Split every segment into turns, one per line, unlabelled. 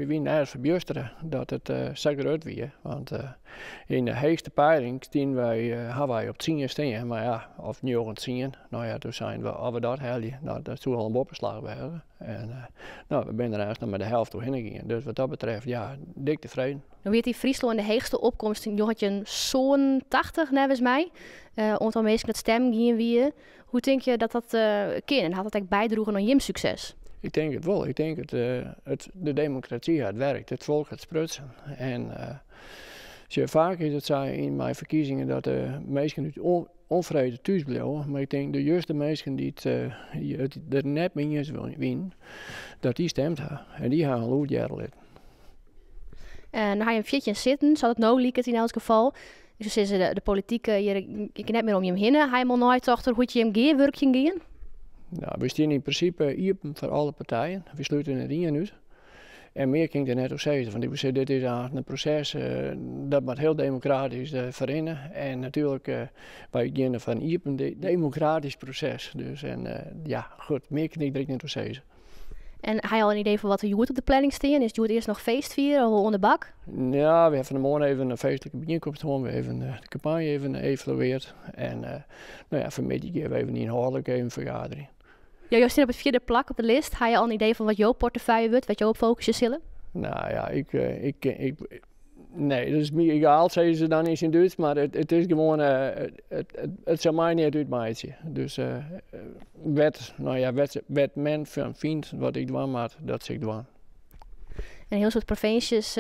we zijn nergens verbjuisteren dat het zeker uit weer. Want in de heegste peiling hebben wij op 10 staan, maar ja, of 9 nou ja, toen zijn we over dat helje, nou, dat zou al een boppenslag werden. En nou, we zijn er eigenlijk nog met de helft doorheen gegaan. Dus wat dat betreft, ja, dik tevreden.
Dan weet die Friesland in de heegste opkomst in jongetje zo'n 80, nevens mij. Aantal mensen met stem gingen weer. Hoe denk je dat dat kan? En had dat eigenlijk bijdragen aan je succes?
Ik denk het wel. Ik denk de democratie het werkt, het volk het sprutsen. En vaak is het zo in mijn verkiezingen dat de mensen niet onvrede thuis blijven. Maar ik denk de juiste mensen die het er net mee eens winnen, dat die stemt hebben. En die gaan een loodjaren.
Dan ga je een fitje zitten, zal het nou lieken in elk geval. Dus is de politiek, je kan net meer om je heen. Hij moet nooit achter hoe je hem gaat, werk je gaan?
Nou, we staan in principe open voor alle partijen. We sluiten het in uit. En meer kan ik er net op zeggen. Want ik zeg, dit is een proces dat moet heel democratisch verenigen. En natuurlijk, wij gaan van een open democratisch proces. Dus ja, goed, meer kan ik er niet op zeggen.
En heb je al een idee van wat er op de planning staan? Is het eerst nog feest vieren of onder bak?
Ja, we hebben vanmorgen even een feestelijke bijeenkomst gehad. We hebben de campagne even evalueerd. En nou ja, vanmiddag hebben we even inhoudelijk een vergadering.
Ja, je staat op het 4e plak op de lijst. Heb je al een idee van wat jouw portefeuille wordt, wat jouw focussen zullen?
Nou ja, nee, dat is me egaal, zeggen ze dan eens in Duits, maar het is gewoon, het zal mij niet uitmaken. Dus wat men vindt wat ik doen moet, dat zeg ik doen.
En heel soort provincies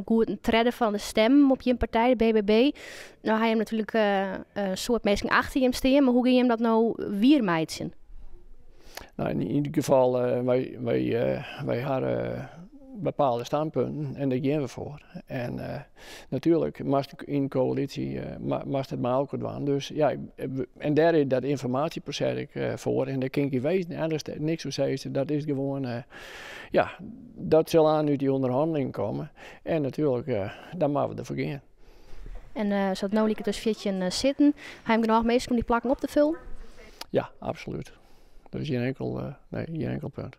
goed treden van de stem op je partij, de BBB. Nou, hij heeft natuurlijk een soort mensen achter hem staan, maar hoe ga je hem dat nou weer meiden?
Nou, in ieder geval, wij hadden bepaalde standpunten en daar gaan we voor. En natuurlijk, in een coalitie mag het maar ook doen. Dus ja, en daar is dat informatieproces voor. En daar kan je wezen, anders niks zo zeggen. Dat is gewoon, ja, dat zal aan uit die onderhandeling komen. En natuurlijk, dan moeten we ervoor gaan.
En zoals nou liep het dus fitje zitten. Hij hem genoeg meestal om die plakken op te vullen?
Ja, absoluut. Dat is geen enkel punt.